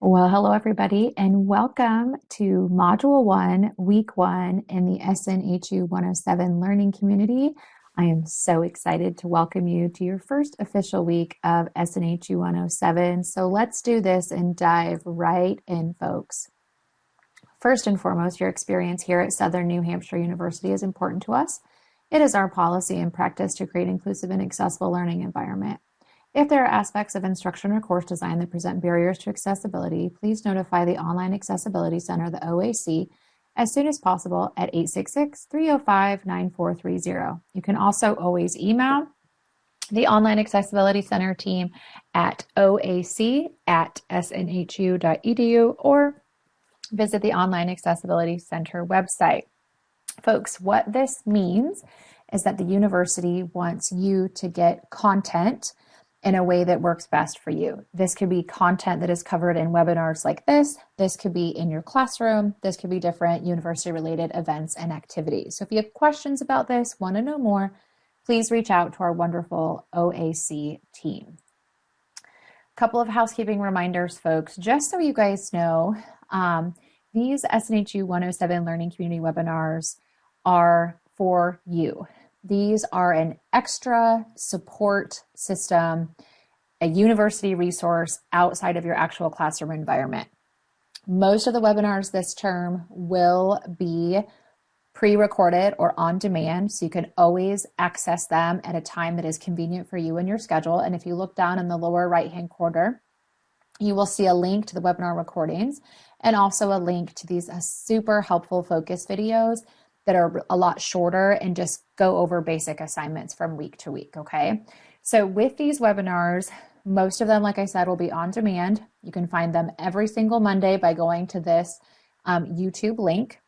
Well, hello everybody, and welcome to Module 1, Week 1 in the SNHU 107 Learning Community. I am so excited to welcome you to your first official week of SNHU 107. So let's do this and dive right in, folks. First and foremost, your experience here at Southern New Hampshire University is important to us. It is our policy and practice to create inclusive and accessible learning environment. If there are aspects of instruction or course design that present barriers to accessibility, please notify the Online Accessibility Center, the OAC, as soon as possible at 866-305-9430. You can also always email the Online Accessibility Center team at oac@snhu.edu or visit the Online Accessibility Center website. Folks, what this means is that the university wants you to get content in a way that works best for you. This could be content that is covered in webinars like this. This could be in your classroom. This could be different university-related events and activities. So if you have questions about this, want to know more, please reach out to our wonderful OAC team. A couple of housekeeping reminders, folks, just so you guys know, these SNHU 107 Learning Community webinars are for you. These are an extra support system, a university resource outside of your actual classroom environment. Most of the webinars this term will be pre-recorded or on demand, so you can always access them at a time that is convenient for you and your schedule. And if you look down in the lower right-hand corner, you will see a link to the webinar recordings and also a link to these super helpful focus videos that are a lot shorter and just go over basic assignments from week to week, okay? So with these webinars, most of them, like I said, will be on demand. You can find them every single Monday by going to this YouTube link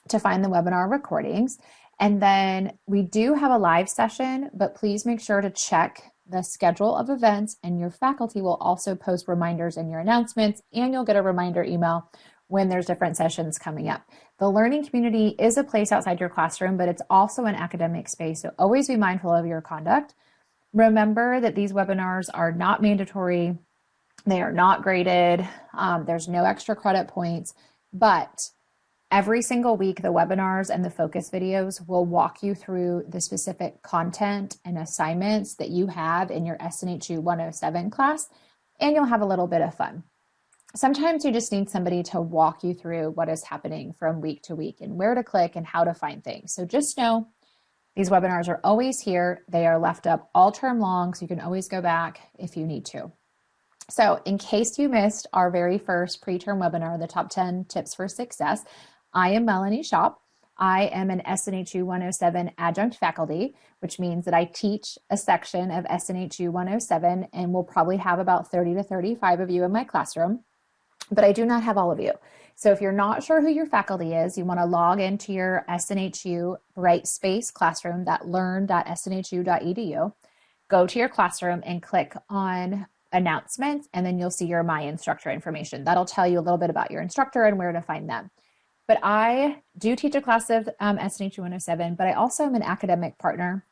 to find the webinar recordings. And then we do have a live session, but please make sure to check the schedule of events, and your faculty will also post reminders in your announcements, and you'll get a reminder email when there's different sessions coming up. The learning community is a place outside your classroom, but it's also an academic space, so always be mindful of your conduct. Remember that these webinars are not mandatory. They are not graded. There's no extra credit points, but every single week, the webinars and the focus videos will walk you through the specific content and assignments that you have in your SNHU 107 class, and you'll have a little bit of fun. Sometimes you just need somebody to walk you through what is happening from week to week and where to click and how to find things. So just know these webinars are always here. They are left up all term long, so you can always go back if you need to. So in case you missed our very first pre-term webinar, the top 10 tips for success, I am Melanie Schopp. I am an SNHU 107 adjunct faculty, which means that I teach a section of SNHU 107 and will probably have about 30 to 35 of you in my classroom. But I do not have all of you. So if you're not sure who your faculty is, you want to log into your SNHU Brightspace classroom, that learn.snhu.edu, go to your classroom and click on announcements, and then you'll see your My Instructor information. That'll tell you a little bit about your instructor and where to find them. But I do teach a class of SNHU 107, but I also am an academic partner,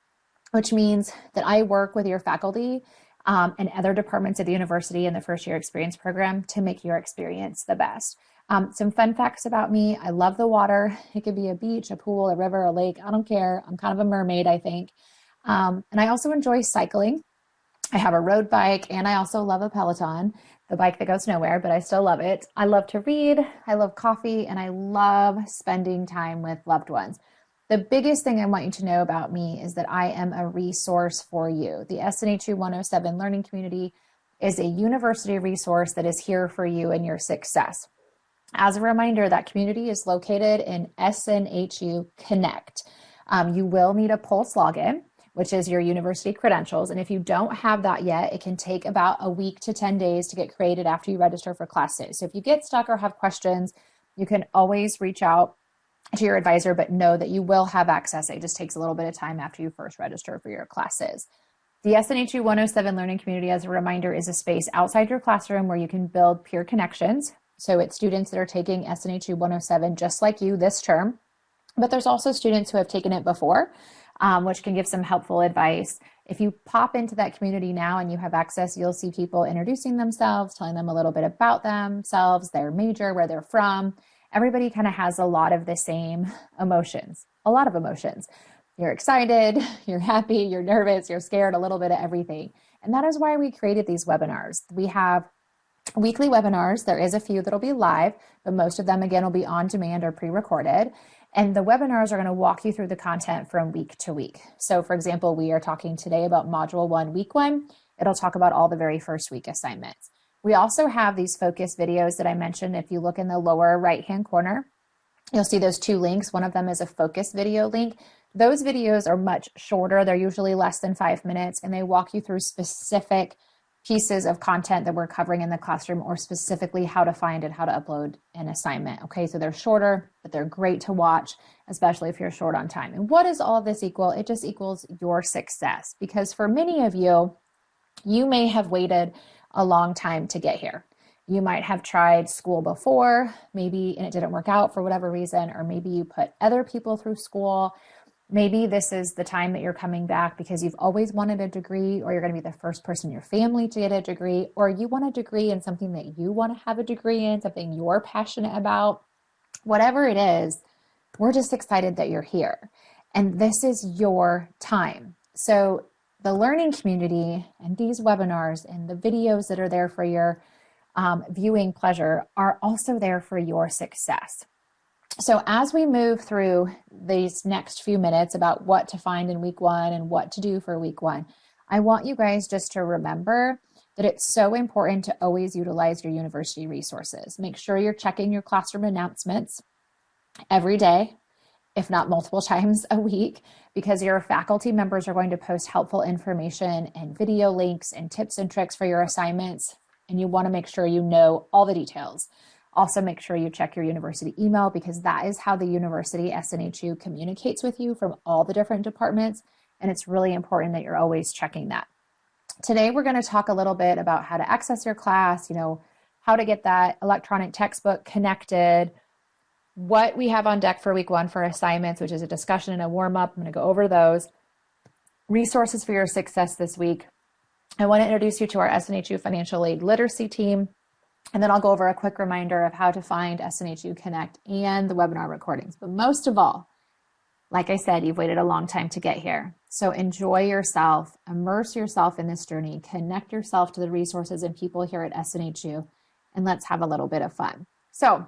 which means that I work with your faculty and other departments at the university in the first year experience program to make your experience the best. Some fun facts about me: I love the water. It could be a beach, a pool, a river, a lake. I don't care. I'm kind of a mermaid, I think. And I also enjoy cycling. I have a road bike, and I also love a Peloton, the bike that goes nowhere, but I still love it. I love to read. I love coffee, and I love spending time with loved ones. The biggest thing I want you to know about me is that I am a resource for you. The SNHU 107 Learning Community is a university resource that is here for you and your success. As a reminder, that community is located in SNHU Connect. You will need a Pulse login, which is your university credentials. And if you don't have that yet, it can take about a week to 10 days to get created after you register for classes. So if you get stuck or have questions, you can always reach out to your advisor, but know that you will have access. It just takes a little bit of time after you first register for your classes. The SNHU 107 Learning Community, as a reminder, is a space outside your classroom where you can build peer connections. So it's students that are taking SNHU 107 just like you this term, but there's also students who have taken it before. which can give some helpful advice. If you pop into that community now and you have access, you'll see people introducing themselves, telling them a little bit about themselves, their major, where they're from. Everybody kind of has a lot of the same emotions, a lot of emotions. You're excited, you're happy, you're nervous, you're scared, a little bit of everything. And that is why we created these webinars. We have weekly webinars. There is a few that'll be live, but most of them, again, will be on demand or pre-recorded. And the webinars are going to walk you through the content from week to week. So for example, we are talking today about Module 1, Week 1. It'll talk about all the very first week assignments. We also have these focus videos that I mentioned. If you look in the lower right-hand corner, you'll see those 2 links. One of them is a focus video link. Those videos are much shorter. They're usually less than 5 minutes, and they walk you through specific pieces of content that we're covering in the classroom, or specifically how to find and how to upload an assignment. Okay, so they're shorter, but they're great to watch, especially if you're short on time. And what does all of this equal? It just equals your success, because for many of you, you may have waited a long time to get here. You might have tried school before, maybe, and it didn't work out for whatever reason, or maybe you put other people through school. Maybe this is the time that you're coming back because you've always wanted a degree, or you're going to be the first person in your family to get a degree, or you want a degree in something that you want to have a degree in, something you're passionate about. Whatever it is, we're just excited that you're here. And this is your time. So the learning community and these webinars and the videos that are there for your viewing pleasure are also there for your success. So as we move through these next few minutes about what to find in week 1 and what to do for week 1, I want you guys just to remember that it's so important to always utilize your university resources. Make sure you're checking your classroom announcements every day, if not multiple times a week, because your faculty members are going to post helpful information and video links and tips and tricks for your assignments, and you want to make sure you know all the details. Also, make sure you check your university email, because that is how the university SNHU communicates with you from all the different departments, and it's really important that you're always checking that. Today, we're going to talk a little bit about how to access your class, how to get that electronic textbook connected, what we have on deck for week 1 for assignments, which is a discussion and a warm-up. I'm going to go over those. Resources for your success this week. I want to introduce you to our SNHU Financial Literacy team. And then I'll go over a quick reminder of how to find SNHU Connect and the webinar recordings. But most of all, like I said, you've waited a long time to get here. So enjoy yourself, immerse yourself in this journey, connect yourself to the resources and people here at SNHU, and let's have a little bit of fun. So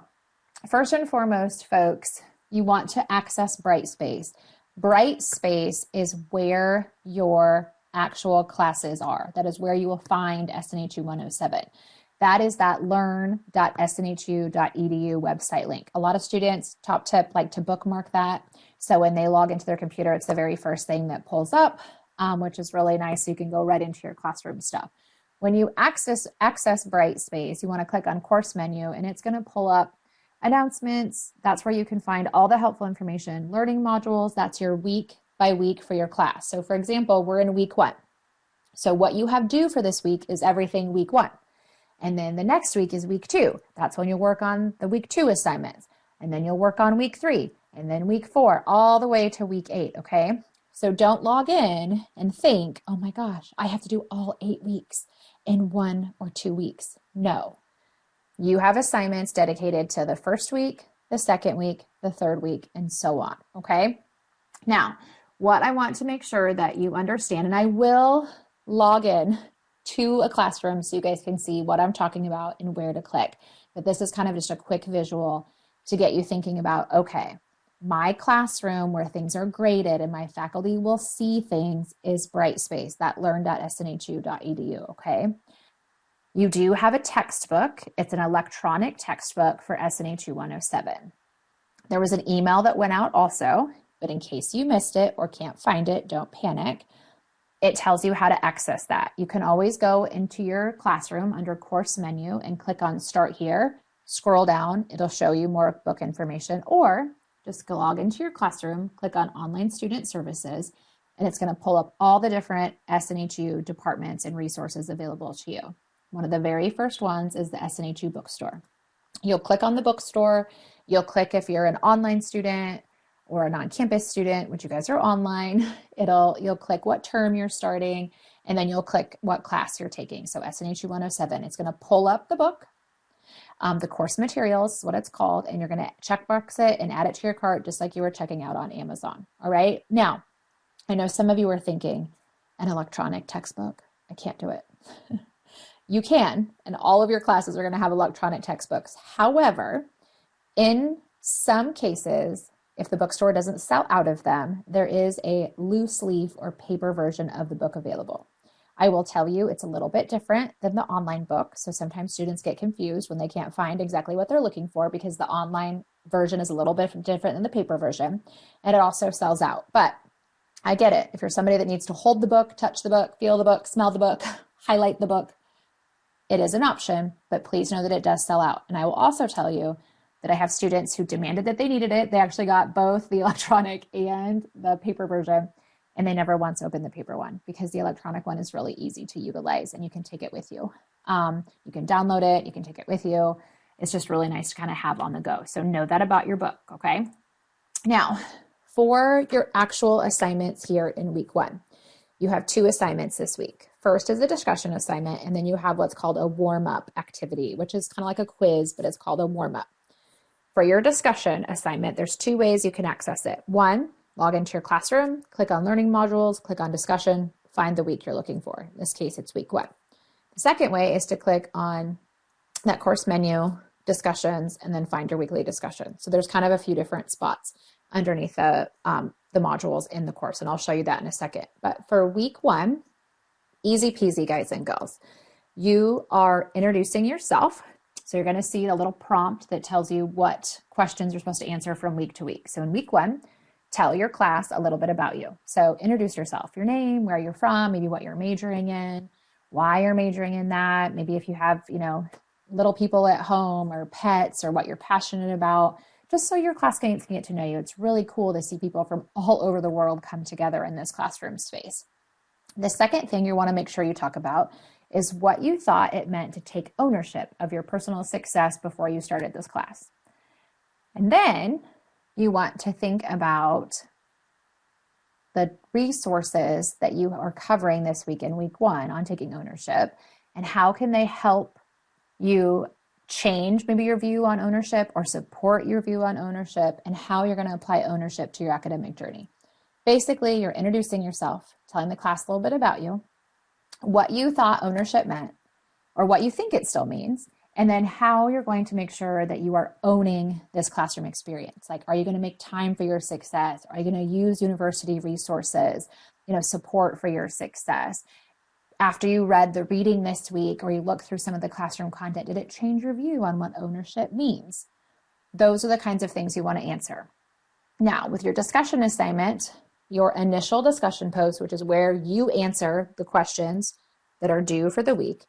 first and foremost, folks, you want to access Brightspace. Brightspace is where your actual classes are. That is where you will find SNHU 107. That is that learn.snhu.edu website link. A lot of students, top tip, like to bookmark that. So when they log into their computer, it's the very first thing that pulls up, which is really nice. So you can go right into your classroom stuff. When you access Brightspace, you want to click on course menu, and it's going to pull up announcements. That's where you can find all the helpful information. Learning modules, that's your week by week for your class. So for example, we're in week 1. So what you have due for this week is everything week 1. And then the next week is week 2. That's when you'll work on the week 2 assignments. And then you'll work on week 3, and then week 4, all the way to week 8, okay? So don't log in and think, oh my gosh, I have to do all 8 weeks in 1 or 2 weeks. No. You have assignments dedicated to the first week, the second week, the third week, and so on, okay? Now, what I want to make sure that you understand, and I will log in to a classroom so you guys can see what I'm talking about and where to click. But this is kind of just a quick visual to get you thinking about, okay, my classroom where things are graded and my faculty will see things is Brightspace, that learn.snhu.edu, okay? You do have a textbook. It's an electronic textbook for SNHU 107. There was an email that went out also, but in case you missed it or can't find it, don't panic. It tells you how to access that. You can always go into your classroom under course menu and click on start here, scroll down, it'll show you more book information, or just go log into your classroom, click on online student services, and it's going to pull up all the different SNHU departments and resources available to you. One of the very first ones is the SNHU bookstore. You'll click on the bookstore, you'll click if you're an online student, or a non-campus student, which you guys are online, you'll click what term you're starting, and then you'll click what class you're taking. So SNHU 107, it's going to pull up the book, the course materials is what it's called, and you're going to checkbox it and add it to your cart just like you were checking out on Amazon. All right. Now, I know some of you are thinking, an electronic textbook, I can't do it. You can, and all of your classes are going to have electronic textbooks. However, in some cases, if the bookstore doesn't sell out of them, there is a loose leaf or paper version of the book available. I will tell you it's a little bit different than the online book. So sometimes students get confused when they can't find exactly what they're looking for because the online version is a little bit different than the paper version, and it also sells out. But I get it. If you're somebody that needs to hold the book, touch the book, feel the book, smell the book, highlight the book, it is an option, but please know that it does sell out. And I will also tell you that I have students who demanded that they needed it. They actually got both the electronic and the paper version, and they never once opened the paper one because the electronic one is really easy to utilize and you can take it with you. You can download it, you can take it with you. It's just really nice to kind of have on the go. So know that about your book, okay? Now, for your actual assignments here in week 1, you have 2 assignments this week. First is a discussion assignment, and then you have what's called a warm-up activity, which is kind of like a quiz, but it's called a warm-up. For your discussion assignment, there's 2 ways you can access it. 1, log into your classroom, click on learning modules, click on discussion, find the week you're looking for. In this case, it's week 1. The second way is to click on that course menu, discussions, and then find your weekly discussion. So there's kind of a few different spots underneath the modules in the course, and I'll show you that in a second. But for week 1, easy peasy, guys and girls. You are introducing yourself. So you're going to see a little prompt that tells you what questions you're supposed to answer from week to week. So in week 1, tell your class a little bit about you. So introduce yourself, your name, where you're from, maybe what you're majoring in, why you're majoring in that. Maybe if you have, little people at home or pets or what you're passionate about, just so your classmates can get to know you. It's really cool to see people from all over the world come together in this classroom space. The second thing you want to make sure you talk about is what you thought it meant to take ownership of your personal success before you started this class. And then you want to think about the resources that you are covering this week in week 1 on taking ownership, and how can they help you change maybe your view on ownership or support your view on ownership, and how you're going to apply ownership to your academic journey. Basically, you're introducing yourself, telling the class a little bit about you, what you thought ownership meant, or what you think it still means, and then how you're going to make sure that you are owning this classroom experience. Like, are you going to make time for your success? Are you going to use university resources, support for your success? After you read the reading this week, or you look through some of the classroom content, did it change your view on what ownership means? Those are the kinds of things you want to answer. Now, with your discussion assignment, your initial discussion post, which is where you answer the questions that are due for the week,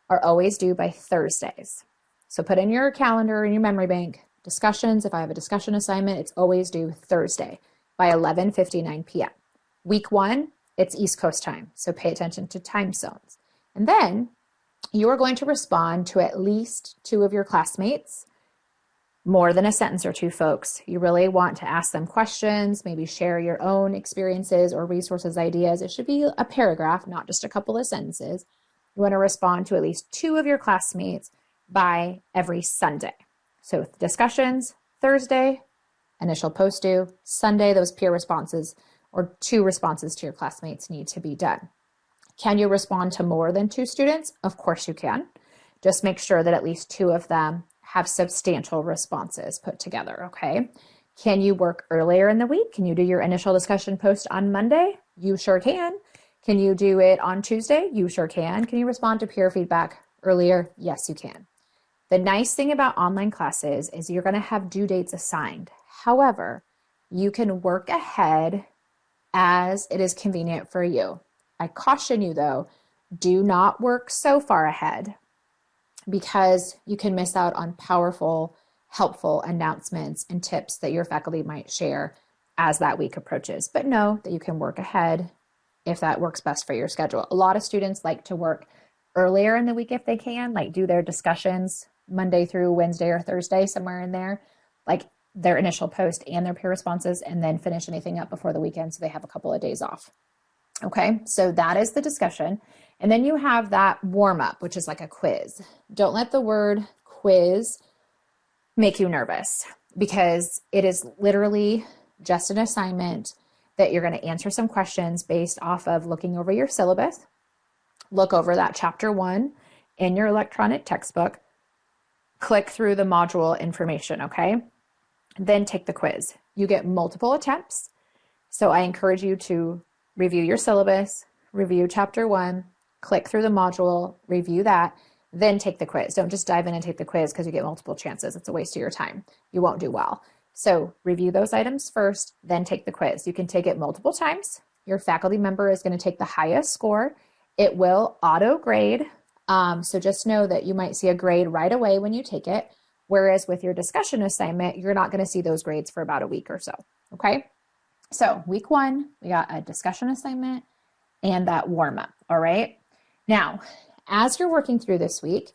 are always due by Thursdays. So put in your calendar, in your memory bank, discussions. If I have a discussion assignment, it's always due Thursday by 11:59 p.m. Week 1, it's East Coast time, so pay attention to time zones. And then you are going to respond to at least 2 of your classmates. More than a sentence or 2, folks. You really want to ask them questions, maybe share your own experiences or resources, ideas. It should be a paragraph, not just a couple of sentences. You want to respond to at least 2 of your classmates by every Sunday. So discussions, Thursday, initial post due, Sunday, those peer responses or 2 responses to your classmates need to be done. Can you respond to more than 2 students? Of course you can. Just make sure that at least 2 of them have substantial responses put together, okay? Can you work earlier in the week? Can you do your initial discussion post on Monday? You sure can. Can you do it on Tuesday? You sure can. Can you respond to peer feedback earlier? Yes, you can. The nice thing about online classes is you're going to have due dates assigned. However, you can work ahead as it is convenient for you. I caution you though, do not work so far ahead, because you can miss out on powerful, helpful announcements and tips that your faculty might share as that week approaches. But know that you can work ahead if that works best for your schedule. A lot of students like to work earlier in the week if they can, like do their discussions Monday through Wednesday or Thursday, somewhere in there. Like their initial post and their peer responses, and then finish anything up before the weekend so they have a couple of days off. Okay, so that is the discussion. And then you have that warm up, which is like a quiz. Don't let the word quiz make you nervous, because it is literally just an assignment that you're going to answer some questions based off of looking over your syllabus, look over that chapter 1 in your electronic textbook, click through the module information, okay? Then take the quiz. You get multiple attempts. So I encourage you to review your syllabus, review chapter 1, click through the module, review that, then take the quiz. Don't just dive in and take the quiz because you get multiple chances. It's a waste of your time. You won't do well. So review those items first, then take the quiz. You can take it multiple times. Your faculty member is going to take the highest score. It will auto grade. So just know that you might see a grade right away when you take it. Whereas with your discussion assignment, you're not going to see those grades for about a week or so. Okay. So week 1, we got a discussion assignment and that warm up. All right. Now, as you're working through this week,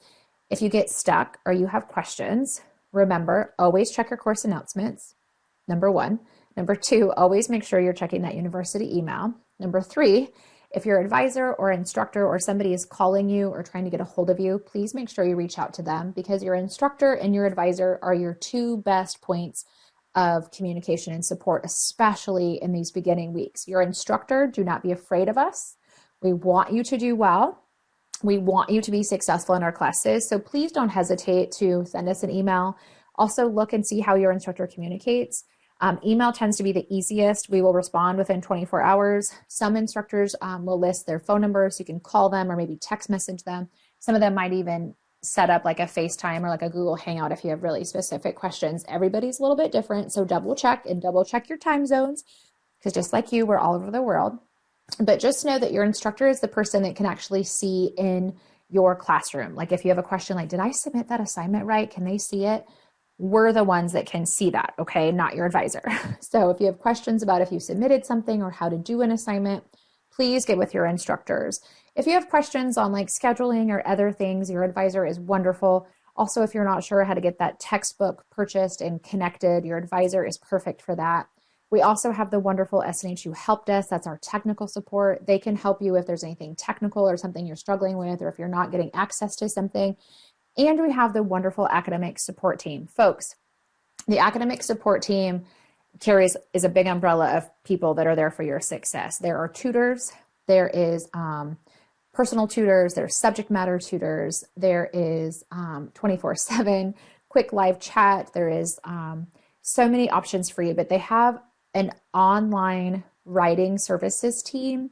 if you get stuck or you have questions, remember, always check your course announcements. Number 1. Number 2, always make sure you're checking that university email. Number 3, if your advisor or instructor or somebody is calling you or trying to get a hold of you, please make sure you reach out to them, because your instructor and your advisor are your 2 best points of communication and support, especially in these beginning weeks. Your instructor, do not be afraid of us. We want you to do well. We want you to be successful in our classes. So please don't hesitate to send us an email. Also look and see how your instructor communicates. Email tends to be the easiest. We will respond within 24 hours. Some instructors will list their phone numbers. You can call them or maybe text message them. Some of them might even set up like a FaceTime or like a Google Hangout if you have really specific questions. Everybody's a little bit different. So double check your time zones, because just like you, we're all over the world. But just know that your instructor is the person that can actually see in your classroom. Like if you have a question like, did I submit that assignment right? Can they see it? We're the ones that can see that, okay? Not your advisor. So if you have questions about if you submitted something or how to do an assignment, please get with your instructors. If you have questions on like scheduling or other things, your advisor is wonderful. Also, if you're not sure how to get that textbook purchased and connected, your advisor is perfect for that. We also have the wonderful SNHU Help Desk. That's our technical support. They can help you if there's anything technical or something you're struggling with, or if you're not getting access to something. And we have the wonderful academic support team. Folks, the academic support team is a big umbrella of people that are there for your success. There are tutors, there is personal tutors, there's subject matter tutors, there is 24/7 quick live chat, there is so many options for you, but they have an online writing services team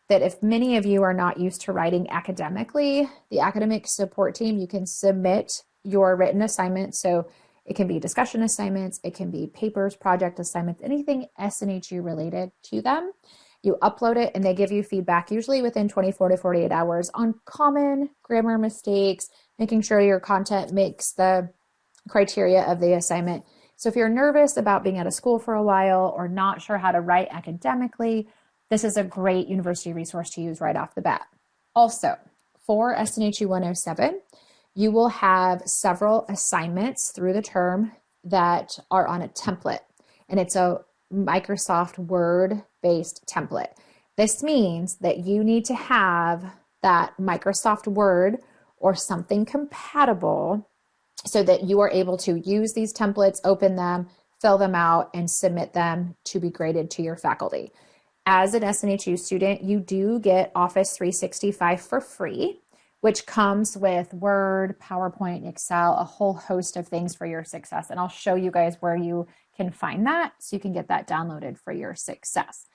that if many of you are not used to writing academically, the academic support team, you can submit your written assignment. So it can be discussion assignments, it can be papers, project assignments, anything SNHU related to them. You upload it and they give you feedback, usually within 24 to 48 hours, on common grammar mistakes, making sure your content makes the criteria of the assignment. So if you're nervous about being out of school for a while or not sure how to write academically, this is a great university resource to use right off the bat. Also, for SNHU 107, you will have several assignments through the term that are on a template, and it's a Microsoft Word-based template. This means that you need to have that Microsoft Word or something compatible so that you are able to use these templates, open them, fill them out, and submit them to be graded to your faculty. As an SNHU student, you do get Office 365 for free, which comes with Word, PowerPoint, Excel, a whole host of things for your success. And I'll show you guys where you can find that so you can get that downloaded for your success.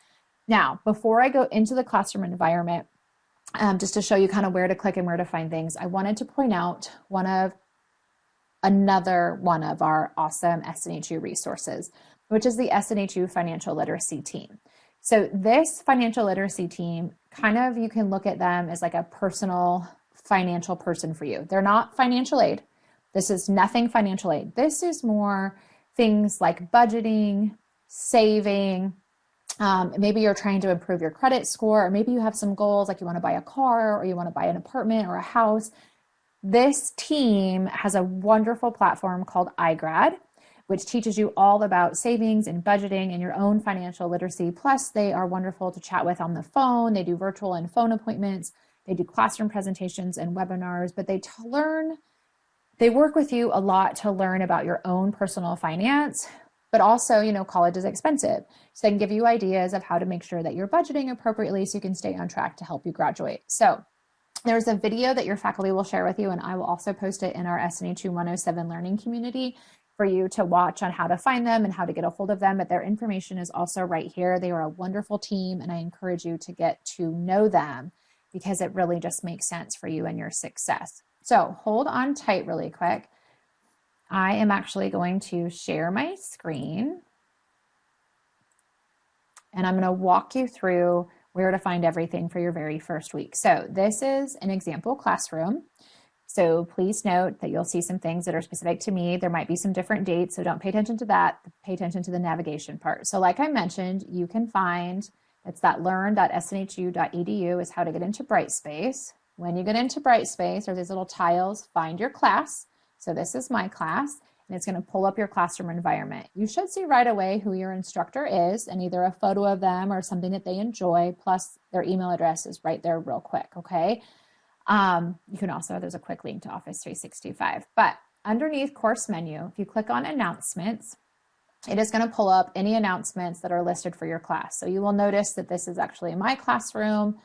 Now, before I go into the classroom environment, just to show you kind of where to click and where to find things, I wanted to point out another one of our awesome SNHU resources, which is the SNHU Financial Literacy team. So this financial literacy team, kind of, you can look at them as like a personal financial person for you. They're not financial aid. This is nothing financial aid. This is more things like budgeting, saving. Maybe you're trying to improve your credit score, or maybe you have some goals like you want to buy a car or you want to buy an apartment or a house. This team has a wonderful platform called iGrad, which teaches you all about savings and budgeting and your own financial literacy. Plus, they are wonderful to chat with on the phone. They do virtual and phone appointments. They do classroom presentations and webinars, but they work with you a lot to learn about your own personal finance, but also, college is expensive. So they can give you ideas of how to make sure that you're budgeting appropriately so you can stay on track to help you graduate. So there's a video that your faculty will share with you, and I will also post it in our SNHU 107 learning community for you to watch on how to find them and how to get a hold of them. But their information is also right here. They are a wonderful team, and I encourage you to get to know them because it really just makes sense for you and your success. So hold on tight really quick. I am actually going to share my screen, and I'm going to walk you through where to find everything for your very first week. So this is an example classroom. So please note that you'll see some things that are specific to me. There might be some different dates, so don't pay attention to that. Pay attention to the navigation part. So like I mentioned, you can find, it's that learn.snhu.edu is how to get into Brightspace. When you get into Brightspace, there's these little tiles, find your class. So this is my class, and it's going to pull up your classroom environment. You should see right away who your instructor is and either a photo of them or something that they enjoy, plus their email address is right there real quick, okay? You can also, there's a quick link to Office 365. But underneath course menu, if you click on announcements, it is going to pull up any announcements that are listed for your class. So you will notice that this is actually my classroom.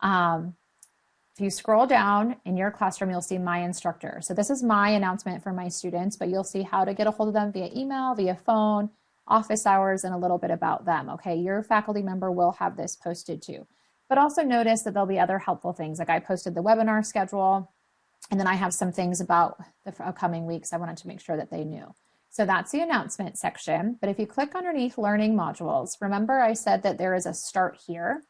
If you scroll down in your classroom, you'll see my instructor. So this is my announcement for my students, but you'll see how to get a hold of them via email, via phone, office hours, and a little bit about them. Okay, your faculty member will have this posted too. But also notice that there'll be other helpful things. Like I posted the webinar schedule, and then I have some things about the upcoming weeks I wanted to make sure that they knew. So that's the announcement section. But if you click underneath learning modules, remember I said that there is a start here.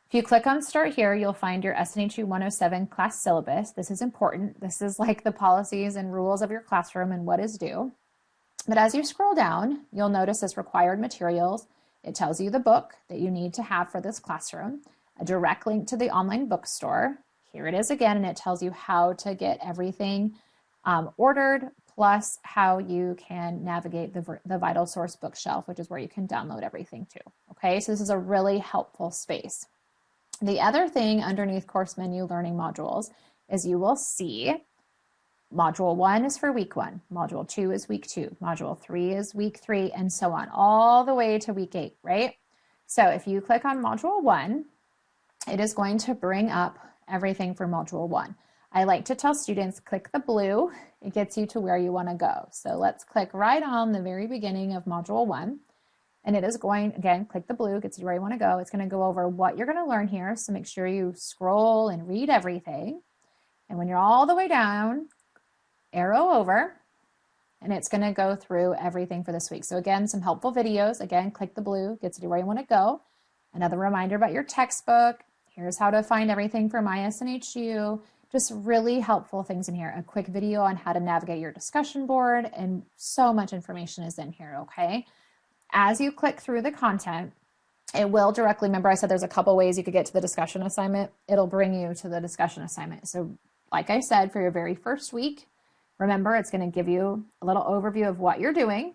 If you click on start here, you'll find your SNHU 107 class syllabus. This is important. This is like the policies and rules of your classroom and what is due. But as you scroll down, you'll notice this required materials. It tells you the book that you need to have for this classroom, a direct link to the online bookstore. Here it is again, and it tells you how to get everything ordered, plus how you can navigate the Vital Source bookshelf, which is where you can download everything too. Okay, so this is a really helpful space. The other thing underneath course menu learning modules is you will see module 1 is for week 1, module 2 is week 2, module 3 is week 3, and so on, all the way to week 8, right? So if you click on module 1, it is going to bring up everything for module 1. I like to tell students, click the blue, it gets you to where you want to go. So let's click right on the very beginning of module 1. And it is going, again, click the blue, gets you where you want to go. It's going to go over what you're going to learn here. So make sure you scroll and read everything. And when you're all the way down, arrow over, and it's going to go through everything for this week. So again, some helpful videos. Again, click the blue, gets you where you want to go. Another reminder about your textbook. Here's how to find everything for my SNHU. Just really helpful things in here. A quick video on how to navigate your discussion board, and so much information is in here, okay? As you click through the content, it will directly, remember I said there's a couple ways you could get to the discussion assignment. It'll bring you to the discussion assignment. So like I said, for your very first week, remember it's going to give you a little overview of what you're doing.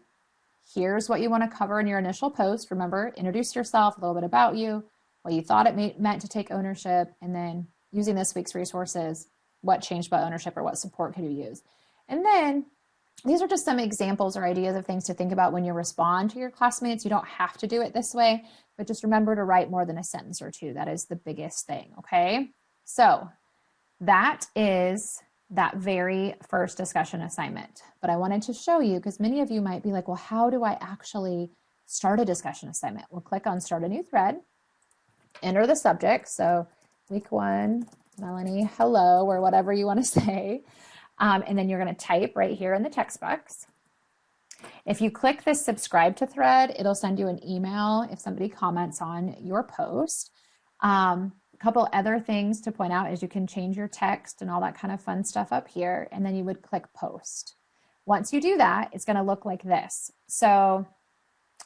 Here's what you want to cover in your initial post. Remember, introduce yourself, a little bit about you, what you thought it meant to take ownership, and then using this week's resources, what changed about ownership or what support could you use. And then these are just some examples or ideas of things to think about when you respond to your classmates. You don't have to do it this way, but just remember to write more than a sentence or two. That is the biggest thing, okay? So that is that very first discussion assignment. But I wanted to show you, because many of you might be like, well, how do I actually start a discussion assignment? We'll click on start a new thread, enter the subject. So week 1, Melanie, hello, or whatever you want to say. And then you're going to type right here in the text box. If you click this subscribe to thread, it'll send you an email if somebody comments on your post. A couple other things to point out is you can change your text and all that kind of fun stuff up here, and then you would click post. Once you do that, it's going to look like this. So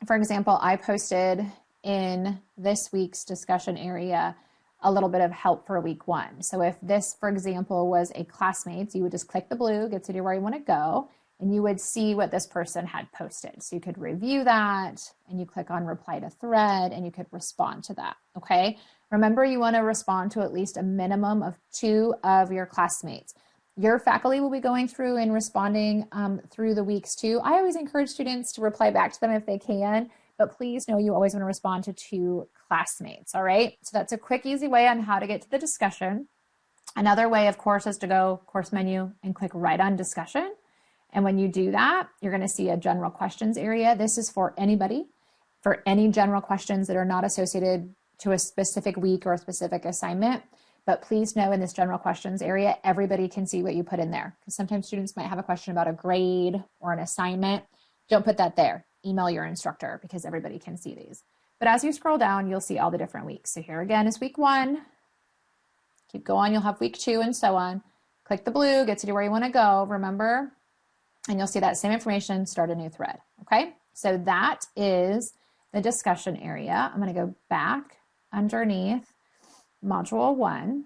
for example, I posted in this week's discussion area a little bit of help for week 1. So if this, for example, was a classmate's, you would just click the blue, gets you to where you want to go. and you would see what this person had posted. So you could review that, and you click on reply to thread, and you could respond to that, okay? Remember, you want to respond to at least a minimum of 2 of your classmates. Your faculty will be going through and responding through the weeks too. I always encourage students to reply back to them if they can, but please know you always want to respond to 2 classmates, all right? So that's a quick, easy way on how to get to the discussion. Another way, of course, is to go course menu and click right on discussion. And when you do that, you're going to see a general questions area. This is for anybody, for any general questions that are not associated to a specific week or a specific assignment. But please know in this general questions area, everybody can see what you put in there. Because sometimes students might have a question about a grade or an assignment. Don't put that there. Email your instructor because everybody can see these. But as you scroll down, you'll see all the different weeks. So here again is week 1. Keep going, you'll have week 2 and so on. Click the blue, gets you to where you want to go, remember? And you'll see that same information, start a new thread, okay? So that is the discussion area. I'm going to go back underneath module 1.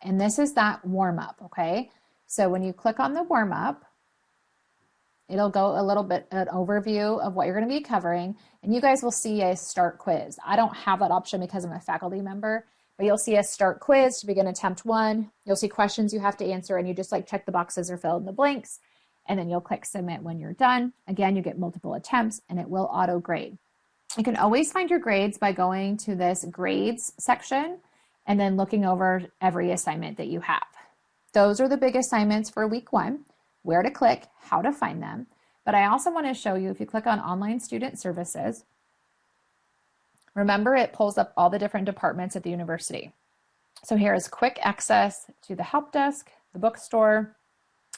And this is that warm up, okay? So when you click on the warm up, it'll go a little bit an overview of what you're going to be covering. And you guys will see a start quiz. I don't have that option because I'm a faculty member, but you'll see a start quiz to begin attempt 1. You'll see questions you have to answer, and you just like check the boxes or fill in the blanks. And then you'll click submit when you're done. Again, you get multiple attempts and it will auto grade. You can always find your grades by going to this grades section and then looking over every assignment that you have. Those are the big assignments for week 1, where to click, how to find them. But I also want to show you, if you click on online student services, remember it pulls up all the different departments at the university. So here is quick access to the help desk, the bookstore,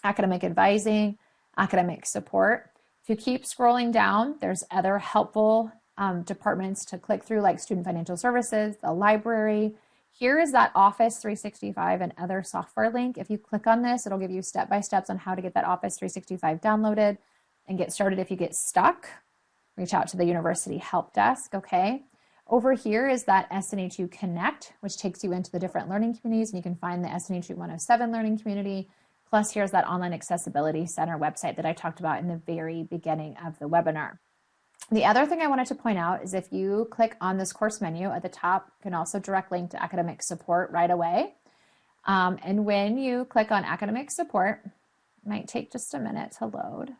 academic advising, academic support. If you keep scrolling down, there's other helpful departments to click through, like student financial services, the library. Here is that Office 365 and other software link. If you click on this, it'll give you step-by-steps on how to get that Office 365 downloaded and get started. If you get stuck, reach out to the university help desk, okay? Over here is that SNHU Connect, which takes you into the different learning communities, and you can find the SNHU 107 learning community. Plus, here's that Online Accessibility Center website that I talked about in the very beginning of the webinar. The other thing I wanted to point out is if you click on this course menu at the top, you can also direct link to academic support right away. And when you click on academic support, it might take just a minute to load.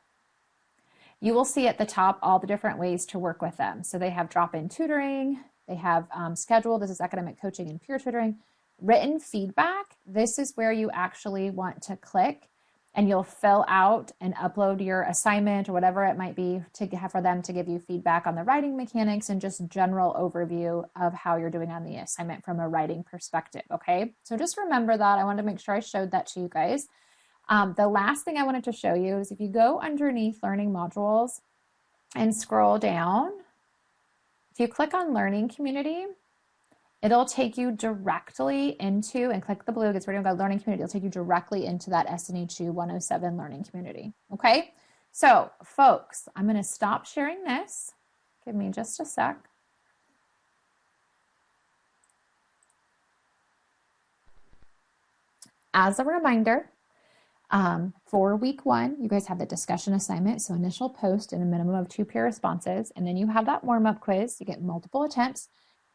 You will see at the top all the different ways to work with them. So they have drop-in tutoring, they have schedule, this is academic coaching and peer tutoring. Written feedback, this is where you actually want to click and you'll fill out and upload your assignment or whatever it might be to have for them to give you feedback on the writing mechanics and just general overview of how you're doing on the assignment from a writing perspective, okay? So just remember that. I wanted to make sure I showed that to you guys. The last thing I wanted to show you is if you go underneath learning modules and scroll down, if you click on learning community, it'll take you directly into, and click the blue, gets ready to go learning community. It'll take you directly into that SNHU 107 learning community. Okay. So folks, I'm going to stop sharing this. Give me just a sec. As a reminder, for week 1, you guys have the discussion assignment. So initial post and a minimum of 2 peer responses. And then you have that warm-up quiz. You get multiple attempts.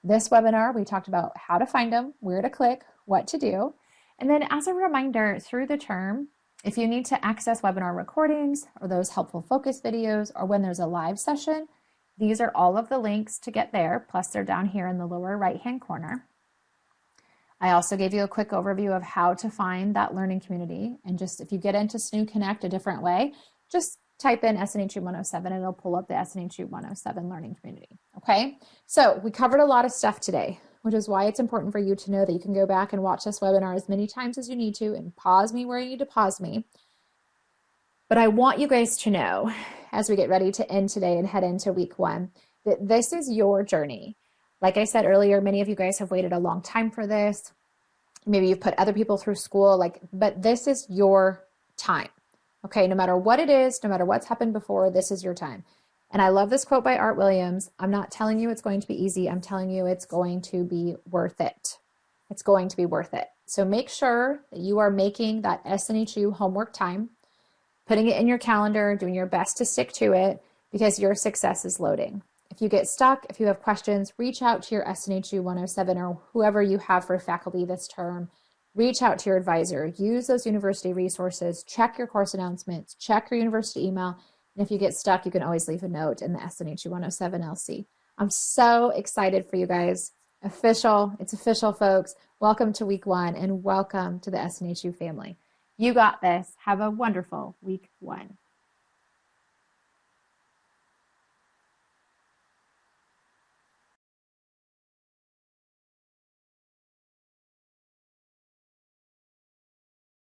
This webinar, we talked about how to find them, where to click, what to do. And then as a reminder, through the term, if you need to access webinar recordings or those helpful focus videos, or when there's a live session, these are all of the links to get there. Plus they're down here in the lower right-hand corner. I also gave you a quick overview of how to find that learning community. And just if you get into SNHU Connect a different way, just type in SNHU 107 and it'll pull up the SNHU 107 learning community. Okay, so we covered a lot of stuff today, which is why it's important for you to know that you can go back and watch this webinar as many times as you need to and pause me where you need to pause me. But I want you guys to know, as we get ready to end today and head into week 1, that this is your journey. Like I said earlier, many of you guys have waited a long time for this. Maybe you've put other people through school, but this is your time. Okay, no matter what it is, no matter what's happened before, this is your time. And I love this quote by Art Williams. I'm not telling you it's going to be easy. I'm telling you it's going to be worth it. It's going to be worth it. So make sure that you are making that SNHU homework time. putting it in your calendar, doing your best to stick to it, because your success is loading. If you get stuck, if you have questions, reach out to your SNHU 107 or whoever you have for faculty this term. Reach out to your advisor. Use those university resources. Check your course announcements. Check your university email. And if you get stuck, you can always leave a note in the SNHU 107 LC. I'm so excited for you guys. It's official, folks. Welcome to week 1 and welcome to the SNHU family. You got this. Have a wonderful week 1.